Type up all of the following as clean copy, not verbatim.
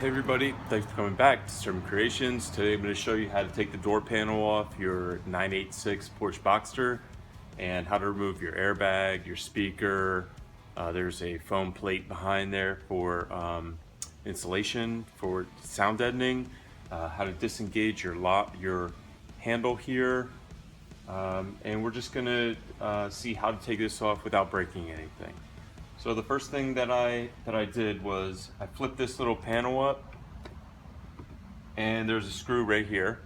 Hey everybody, thanks for coming back to Sermon Creations. Today I'm going to show you how to take the door panel off your 986 Porsche Boxster and how to remove your airbag, your speaker. There's a foam plate behind there for insulation, for sound deadening, how to disengage your handle here, and we're just going to see how to take this off without breaking anything. So the first thing that I did was I flipped this little panel up, and there's a screw right here.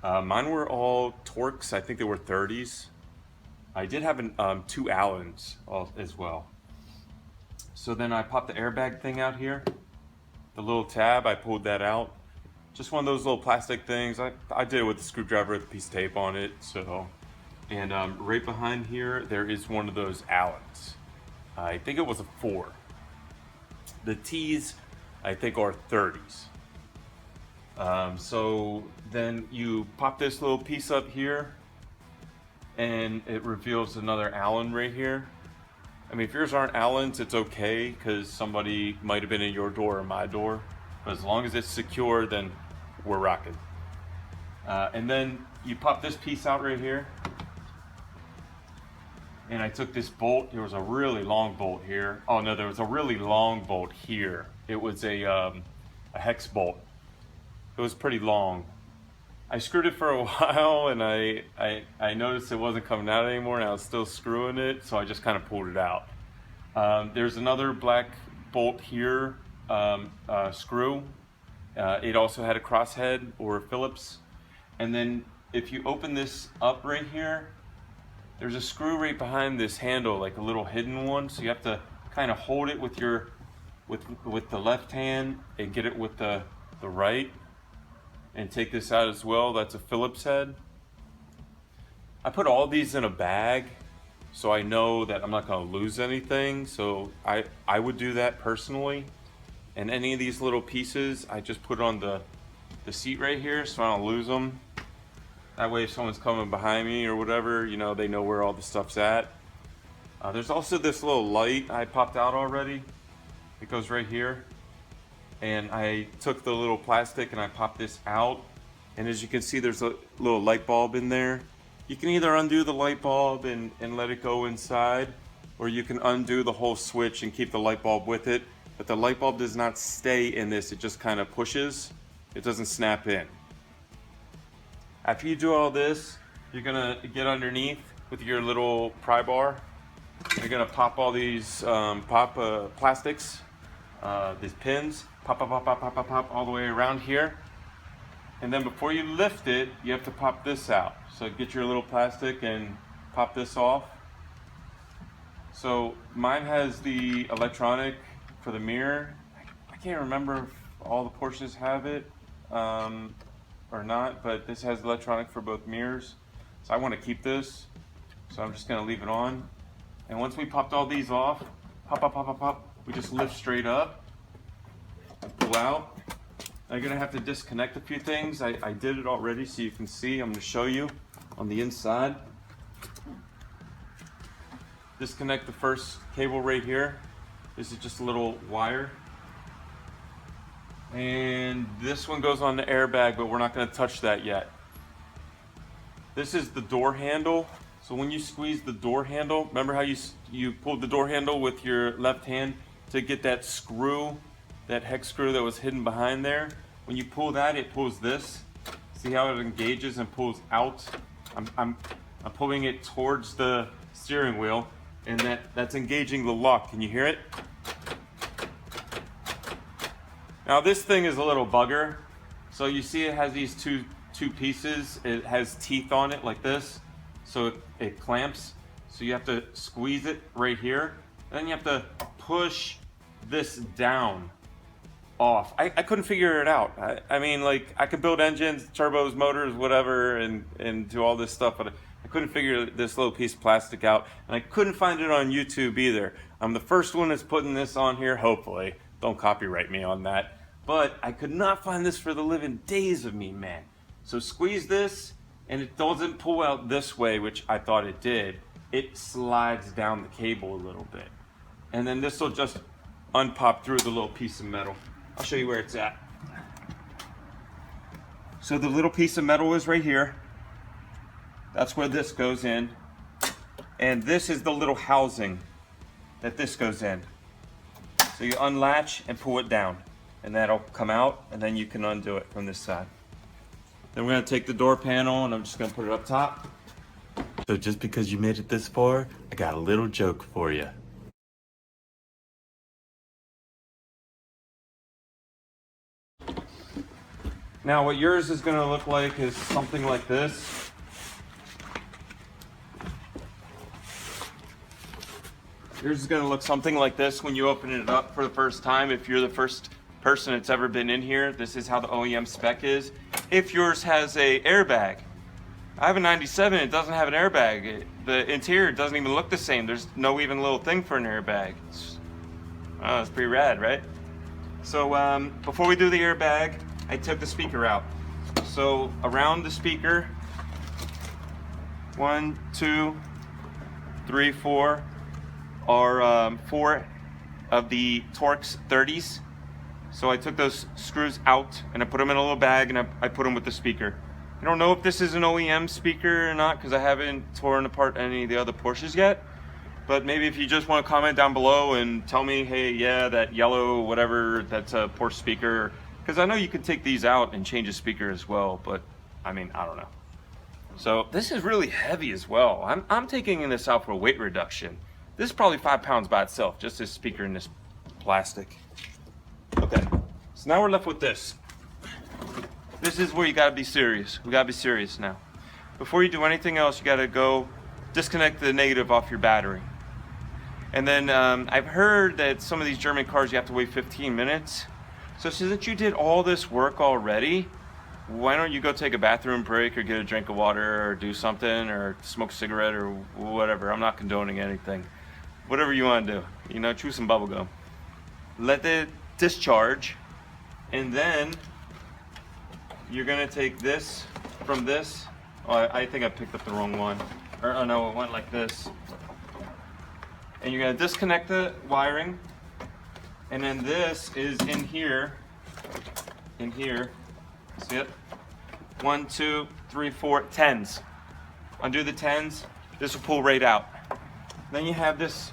Mine were all Torx. I think they were 30s. I did have two Allens as well. So then I popped the airbag thing out here. The little tab, I pulled that out. Just one of those little plastic things. I did it with a screwdriver with a piece of tape on it. And right behind here, there is one of those Allens. I think it was a 4. The T's, I think, are 30s. So then you pop this little piece up here, and it reveals another Allen right here. I mean, if yours aren't Allens, it's okay, because somebody might have been in your door or my door. But as long as it's secure, then we're rocking. And then you pop this piece out right here. And I took this bolt. There was a really long bolt here. Oh no, there was a really long bolt here. It was a hex bolt. It was pretty long. I screwed it for a while, and I noticed it wasn't coming out anymore, and I was still screwing it, so I just kind of pulled it out. There's another black bolt here, screw. It also had a crosshead or a Phillips. And then if you open this up right here, there's a screw right behind this handle, like a little hidden one. So you have to kind of hold it with with the left hand and get it with the right, and take this out as well. That's a Phillips head. I put all these in a bag so I know that I'm not going to lose anything. So I would do that personally. And any of these little pieces, I just put on the seat right here so I don't lose them. That way if someone's coming behind me or whatever, you know, they know where all the stuff's at. There's also this little light I popped out already. It goes right here. And I took the little plastic and I popped this out. And as you can see, there's a little light bulb in there. You can either undo the light bulb and let it go inside, or you can undo the whole switch and keep the light bulb with it. But the light bulb does not stay in this, it just kind of pushes. It doesn't snap in. After you do all this, you're gonna get underneath with your little pry bar. You're gonna pop all these plastics, these pins, pop all the way around here. And then before you lift it, you have to pop this out. So get your little plastic and pop this off. So mine has the electronic for the mirror. I can't remember if all the Porsches have it. Or not, but this has electronic for both mirrors. So I want to keep this, so I'm just going to leave it on. And once we popped all these off, pop, we just lift straight up and pull out. Now you're going to have to disconnect a few things. I did it already so you can see. I'm going to show you on the inside. Disconnect the first cable right here. This is just a little wire. And this one goes on the airbag, but we're not going to touch that yet. This is the door handle. So when you squeeze the door handle, remember how you pulled the door handle with your left hand to get that screw, that hex screw that was hidden behind there? When you pull that, it pulls this. See how it engages and pulls out? I'm pulling it towards the steering wheel, and that's engaging the lock. Can you hear it? Now this thing is a little bugger. So you see it has these two pieces. It has teeth on it like this. So it clamps. So you have to squeeze it right here. Then you have to push this down off. I couldn't figure it out. I mean, like, I could build engines, turbos, motors, whatever, and do all this stuff, but I couldn't figure this little piece of plastic out. And I couldn't find it on YouTube either. I'm the first one that's putting this on here, hopefully. Don't copyright me on that. But I could not find this for the living days of me, man. So squeeze this, and it doesn't pull out this way, which I thought it did. It slides down the cable a little bit. And then this will just unpop through the little piece of metal. I'll show you where it's at. So the little piece of metal is right here. That's where this goes in. And this is the little housing that this goes in. So you unlatch and pull it down, and that'll come out, and then you can undo it from this side. Then we're gonna take the door panel, and I'm just gonna put it up top. So just because you made it this far, I got a little joke for you. Now what yours is gonna look like is something like this. Yours is going to look something like this when you open it up for the first time. If you're the first person that's ever been in here, this is how the OEM spec is. If yours has a airbag, I have a 97, it doesn't have an airbag. The interior doesn't even look the same. There's no even little thing for an airbag. It's pretty rad, right? So before we do the airbag, I took the speaker out. So around the speaker, 1, 2, 3, 4, are 4 of the Torx 30s. So I took those screws out and I put them in a little bag, and I put them with the speaker. I don't know if this is an OEM speaker or not because I haven't torn apart any of the other Porsches yet. But maybe if you just want to comment down below and tell me, hey, yeah, that yellow whatever, that's a Porsche speaker. Because I know you can take these out and change a speaker as well, but I mean, I don't know. So this is really heavy as well. I'm taking this out for weight reduction. This is probably 5 pounds by itself, just this speaker and this plastic. Okay, so now we're left with this. This is where you gotta be serious. We gotta be serious now. Before you do anything else, you gotta go disconnect the negative off your battery. And then I've heard that some of these German cars, you have to wait 15 minutes. So since you did all this work already, why don't you go take a bathroom break or get a drink of water or do something or smoke a cigarette or whatever. I'm not condoning anything. Whatever you want to do, you know, chew some bubble gum. Let it discharge, and then you're gonna take this from this. Oh, I think I picked up the wrong one. Or oh no, it went like this. And you're gonna disconnect the wiring, and then this is in here. In here, see it? 1, 2, 3, 4, 10s. Undo the 10s. This will pull right out. Then you have this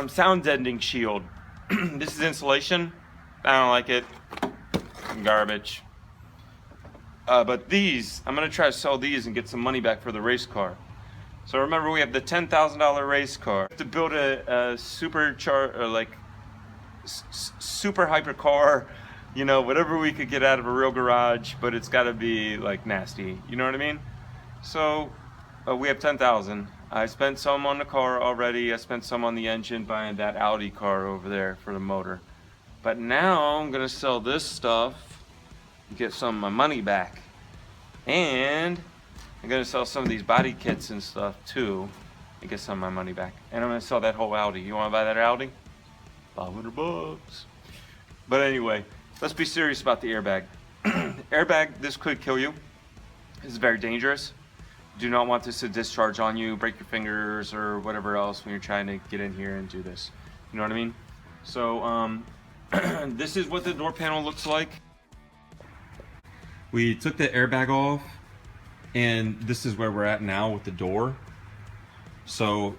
sound deadening shield. This is insulation. I don't like it. Garbage. But these, I'm gonna try to sell these and get some money back for the race car. So remember, we have the $10,000 race car. To build a super hyper car, you know, whatever we could get out of a real garage, but it's got to be like nasty. You know what I mean? So we have 10,000. I spent some on the car already. I spent some on the engine buying that Audi car over there for the motor. But now I'm gonna sell this stuff and get some of my money back. And I'm gonna sell some of these body kits and stuff too and get some of my money back. And I'm gonna sell that whole Audi. You wanna buy that Audi? $500. But anyway, let's be serious about the airbag. Airbag, this could kill you. This is very dangerous. Do not want this to discharge on you, break your fingers or whatever else when you're trying to get in here and do this. You know what I mean? So this is what the door panel looks like. We took the airbag off, and this is where we're at now with the door. So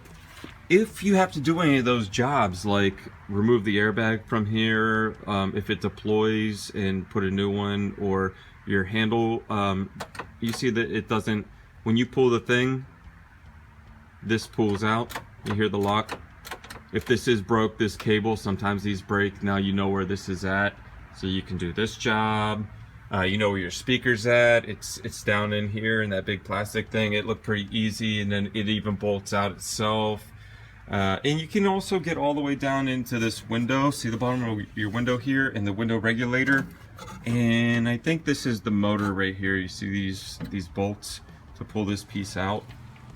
if you have to do any of those jobs, like remove the airbag from here, if it deploys and put a new one, or your handle, you see that it doesn't, when you pull the thing, this pulls out. You hear the lock. If this is broke, this cable, sometimes these break. Now you know where this is at, so you can do this job. You know where your speaker's at. It's down in here in that big plastic thing. It looked pretty easy, and then it even bolts out itself. And you can also get all the way down into this window. See the bottom of your window here, and the window regulator. And I think this is the motor right here. You see these bolts to pull this piece out.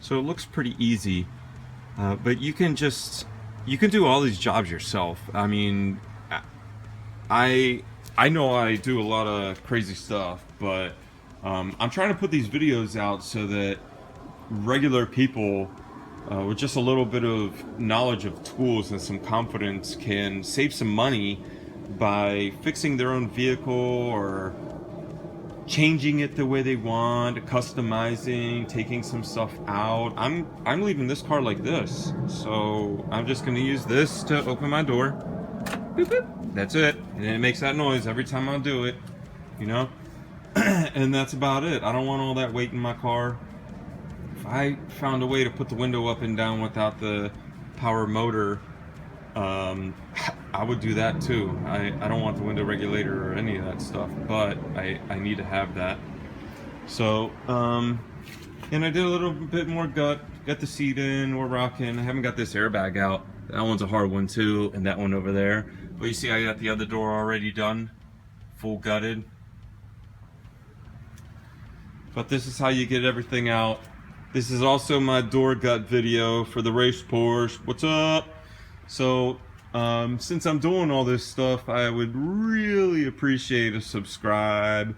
So it looks pretty easy. But you can do all these jobs yourself. I mean, I know I do a lot of crazy stuff, but I'm trying to put these videos out so that regular people with just a little bit of knowledge of tools and some confidence can save some money by fixing their own vehicle or changing it the way they want, customizing, taking some stuff out. I'm leaving this car like this, so I'm just gonna use this to open my door. Boop, boop. That's it, and it makes that noise every time I do it, you know. And that's about it. I don't want all that weight in my car. If I found a way to put the window up and down without the power motor, I would do that too. I don't want the window regulator or any of that stuff, but I need to have that. So, and I did a little bit more got the seat in, we're rocking. I haven't got this airbag out. That one's a hard one too, and that one over there. But you see I got the other door already done, full gutted. But this is how you get everything out. This is also my door gut video for the race Porsche. What's up? So, since I'm doing all this stuff, I would really appreciate a subscribe,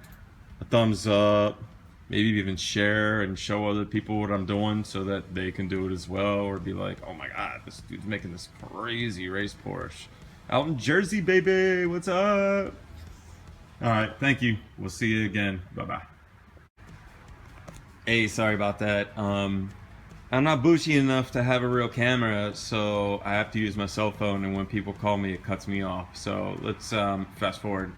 a thumbs up, maybe even share and show other people what I'm doing so that they can do it as well, or be like, oh my god, this dude's making this crazy race Porsche. Out in Jersey, baby, what's up? Alright, thank you. We'll see you again. Bye-bye. Hey, sorry about that. I'm not bougie enough to have a real camera, so I have to use my cell phone, and when people call me, it cuts me off. So let's fast forward.